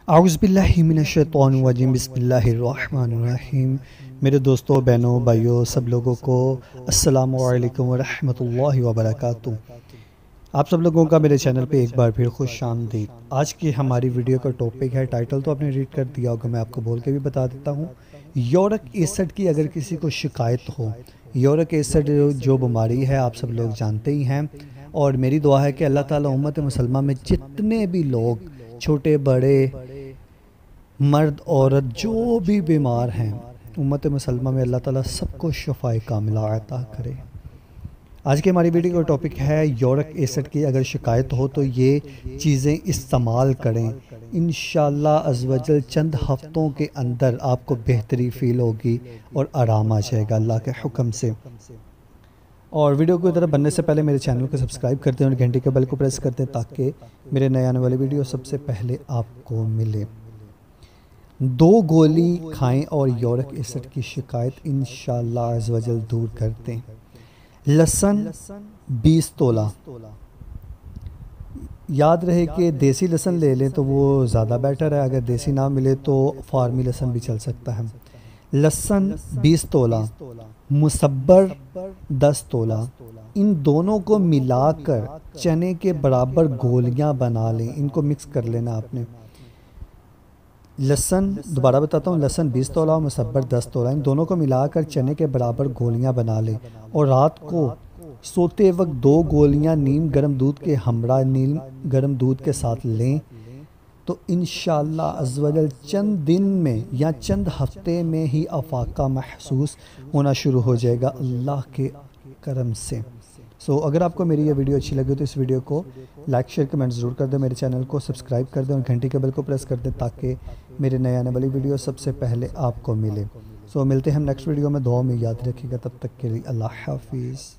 اعوذ باللہ من الشیطان الرجیم بسم اللہ الرحمن الرحیم۔ میرے دوستوں، بہنوں، بھائیوں، سب لوگوں کو السلام علیکم ورحمۃ اللہ وبرکاتہ۔ آپ سب لوگوں کا میرے چینل پہ ایک بار پھر خوش آمدید۔ آج کی ہماری ویڈیو کا ٹاپک ہے، ٹائٹل تو آپ نے ریڈ کر دیا ہوگا، میں آپ کو بول کے بھی بتا دیتا ہوں۔ یورک ایسڈ کی اگر کسی کو شکایت ہو، یورک ایسڈ جو بیماری ہے آپ سب لوگ جانتے ہی ہیں، اور میری دعا ہے کہ اللہ تعالیٰ امت مسلمہ میں جتنے بھی لوگ چھوٹے بڑے مرد عورت جو بھی بیمار ہیں، امت مسلمہ میں اللہ تعالیٰ سب کو شفائے کاملہ عطا کرے۔ آج کی ہماری ویڈیو کا ٹاپک ہے یورک ایسڈ کی اگر شکایت ہو تو یہ چیزیں استعمال کریں، انشاءاللہ عز و جل چند ہفتوں کے اندر آپ کو بہتری فیل ہوگی اور آرام آ جائے گا اللہ کے حکم سے۔ اور ویڈیو کو طرف بننے سے پہلے میرے چینل کو سبسکرائب کر دیں اور گھنٹی کے بیل کو پریس کر دیں تاکہ میرے نئے آنے والی ویڈیو سب سے پہلے آپ کو ملے۔ 2 گولی کھائیں اور یورک ایسڈ کی شکایت انشاءاللہ عز و جل دور کر دیں۔ لہسن 20 تولہ، یاد رہے کہ دیسی لہسن لے لیں تو وہ زیادہ بیٹر ہے، اگر دیسی نہ ملے تو فارمی لہسن بھی چل سکتا ہے۔ لہسن 20 تولہ، مسبر 10 تولہ، ان دونوں کو ملا کر چنے کے برابر گولیاں بنا لیں، ان کو مکس کر لینا آپ نے۔ لہسن دوبارہ بتاتا ہوں، لہسن 20 تولہ اور مسبر 10 تولہ، ان دونوں کو ملا کر چنے کے برابر گولیاں بنا لیں، اور رات کو سوتے وقت 2 گولیاں نیم گرم دودھ کے ہمراہ نیم گرم دودھ کے ساتھ لیں تو انشاءاللہ عز و جل چند دن میں یا چند ہفتے میں ہی افاقہ محسوس ہونا شروع ہو جائے گا اللہ کے کرم سے۔ اگر آپ کو میری یہ ویڈیو اچھی لگے تو اس ویڈیو کو لائک شیئر کمنٹ ضرور کر دیں، میرے چینل کو سبسکرائب کر دیں اور گھنٹی کے بیل کو پریس کر دیں تاکہ میرے نئے آنے والی ویڈیو سب سے پہلے آپ کو ملے۔ ملتے ہیں ہم نیکسٹ ویڈیو میں، دعاؤں میں یاد رکھیے گا، تب تک کے لیے اللہ حافظ۔